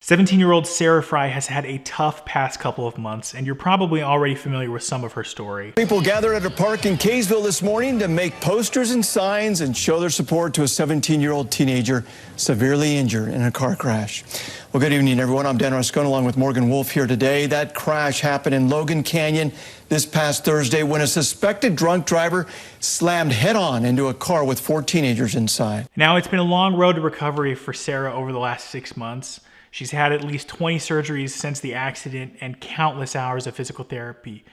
17-year-old Sarah Fry has had a tough past couple of months, and you're probably already familiar with some of her story. People gathered at a park in Kaysville this morning to make posters and signs and show their support to a 17-year-old teenager severely injured in a car crash. Well, good evening, everyone. I'm Dan Rascone along with Morgan Wolf here today. That crash happened in Logan Canyon this past Thursday when a suspected drunk driver slammed head-on into a car with 4 teenagers inside. Now, it's been a long road to recovery for Sarah over the last 6 months. She's had at least 20 surgeries since the accident and countless hours of physical therapy.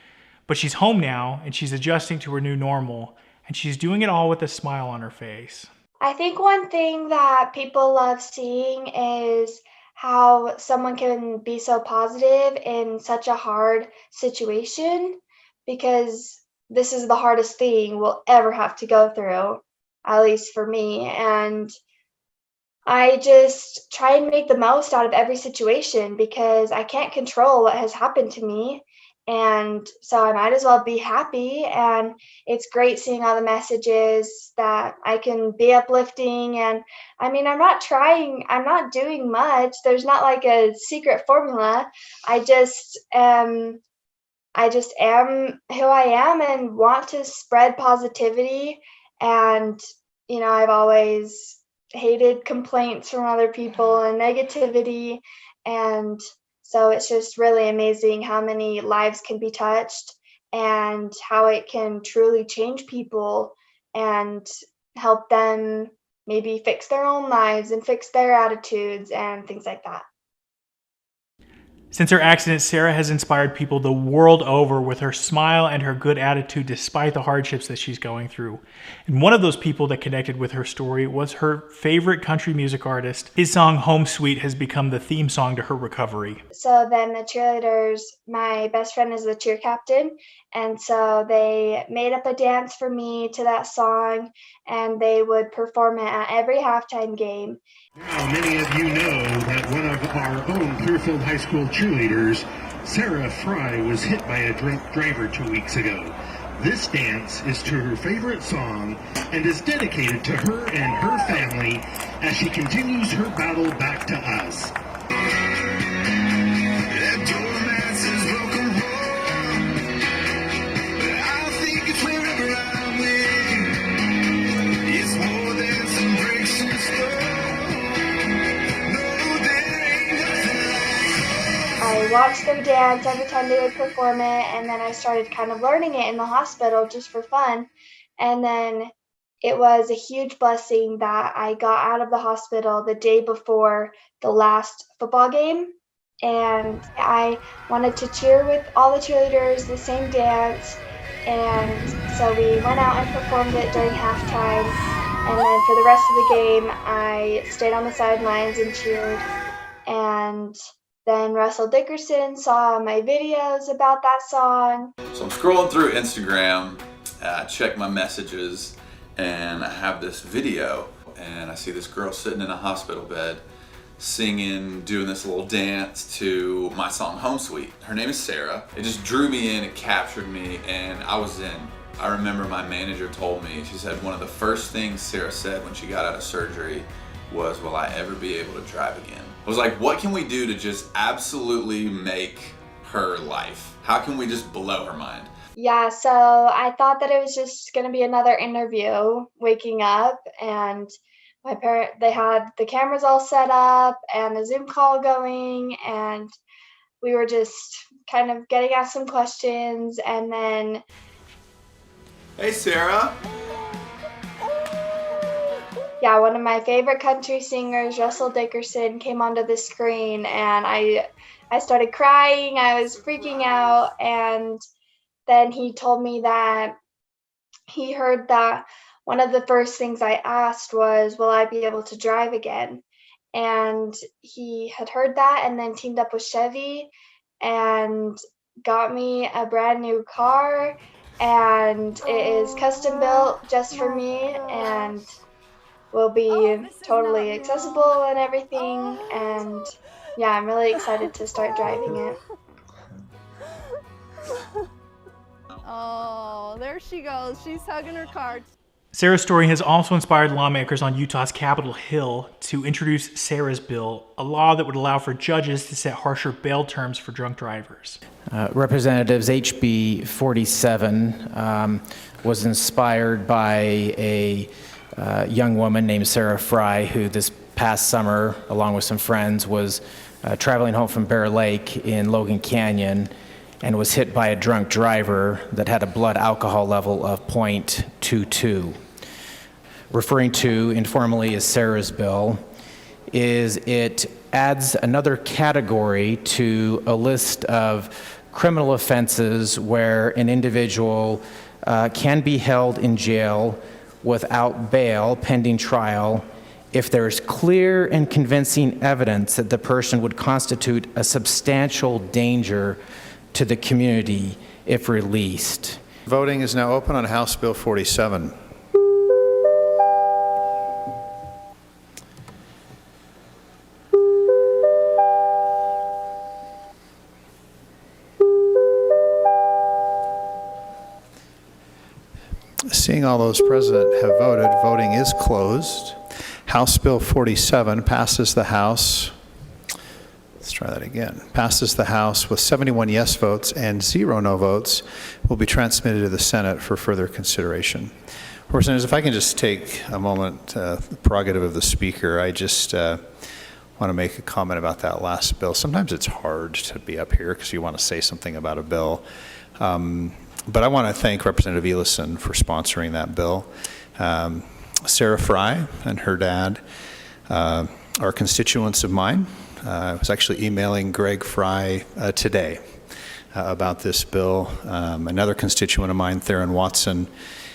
But she's home now, and she's adjusting to her new normal, and she's doing it all with a smile on her face. I think one thing that people love seeing is how someone can be so positive in such a hard situation, because this is the hardest thing we'll ever have to go through, at least for me. And I just try and make the most out of every situation because I can't control what has happened to me. And so I might as well be happy. And it's great seeing all the messages that I can be uplifting. And I mean, I'm not doing much. There's not like a secret formula. I just am who I am and want to spread positivity. And, I've always hated complaints from other people and negativity. And so it's just really amazing how many lives can be touched and how it can truly change people and help them maybe fix their own lives and fix their attitudes and things like that. Since her accident, Sarah has inspired people the world over with her smile and her good attitude despite the hardships that she's going through. And one of those people that connected with her story was her favorite country music artist. His song Home Sweet has become the theme song to her recovery. So then the cheerleaders, my best friend is the cheer captain, and so they made up a dance for me to that song, and they would perform it at every halftime game. Now, many of you know that one of our own Clearfield High School cheerleaders, Sarah Fry, was hit by a drunk driver 2 weeks ago. This dance is to her favorite song and is dedicated to her and her family as she continues her battle back to us. I watched them dance every time they would perform it, and then I started kind of learning it in the hospital just for fun. And then it was a huge blessing that I got out of the hospital the day before the last football game. And I wanted to cheer with all the cheerleaders, the same dance. And so we went out and performed it during halftime. And then for the rest of the game, I stayed on the sidelines and cheered. And then Russell Dickerson saw my videos about that song. So I'm scrolling through Instagram, check my messages, and I have this video, and I see this girl sitting in a hospital bed singing, doing this little dance to my song Home Sweet. Her name is Sarah. It just drew me in, it captured me, and I was in. I remember my manager told me, she said one of the first things Sarah said when she got out of surgery was, will I ever be able to drive again? I was like, what can we do to just absolutely make her life? How can we just blow her mind? Yeah, so I thought that it was just going to be another interview waking up, and they had the cameras all set up and a Zoom call going, and we were just kind of getting asked some questions. And then, Hey Sarah. yeah, one of my favorite country singers, Russell Dickerson, came onto the screen, and I started crying. I was freaking out, and then he told me that he heard that one of the first things I asked was, will I be able to drive again? And he had heard that and then teamed up with Chevy and got me a brand new car, and it is custom built just for me and will be totally accessible and everything. And yeah, I'm really excited to start driving it. Oh, there she goes. She's hugging her car. Sarah's story has also inspired lawmakers on Utah's Capitol Hill to introduce Sarah's Bill, a law that would allow for judges to set harsher bail terms for drunk drivers. Representatives HB 47 was inspired by a young woman named Sarah Fry, who this past summer, along with some friends, was traveling home from Bear Lake in Logan Canyon and was hit by a drunk driver that had a blood alcohol level of 0.22. Referring to informally as Sarah's Bill, is it adds another category to a list of criminal offenses where an individual can be held in jail without bail pending trial if there is clear and convincing evidence that the person would constitute a substantial danger to the community if released. Voting is now open on House Bill 47. Seeing all those present have voted, voting is closed. House Bill 47 passes the House. Let's try that again. Passes the House with 71 yes votes and 0 no votes. Will be transmitted to the Senate for further consideration. Representatives, if I can just take a moment, the prerogative of the Speaker, I just want to make a comment about that last bill. Sometimes it's hard to be up here because you want to say something about a bill. But I want to thank Representative Elison for sponsoring that bill. Sarah Fry and her dad are constituents of mine. I was actually emailing Greg Fry today about this bill. Another constituent of mine, Theron Watson,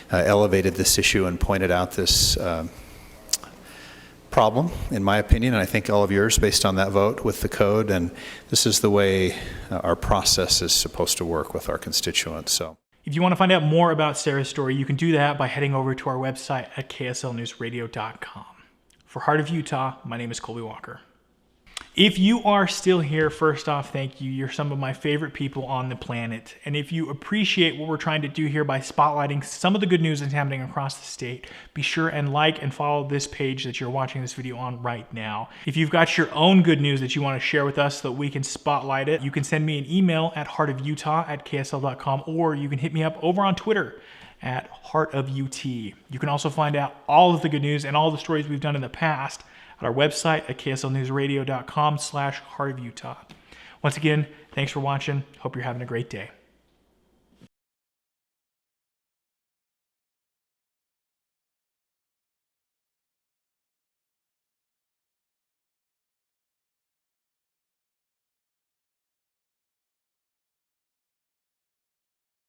elevated this issue and pointed out this problem, in my opinion, and I think all of yours, based on that vote with the code. And this is the way our process is supposed to work with our constituents. So, if you want to find out more about Sarah's story, you can do that by heading over to our website at kslnewsradio.com. For Heart of Utah, my name is Colby Walker. If you are still here, first off, thank you. You're some of my favorite people on the planet. And if you appreciate what we're trying to do here by spotlighting some of the good news that's happening across the state, be sure and like and follow this page that you're watching this video on right now. If you've got your own good news that you want to share with us so that we can spotlight it, you can send me an email at heartofutah@ksl.com, or you can hit me up over on Twitter at heartofut. You can also find out all of the good news and all the stories we've done in the past at our website at kslnewsradio.com/heartofutah. Once again, thanks for watching. Hope you're having a great day.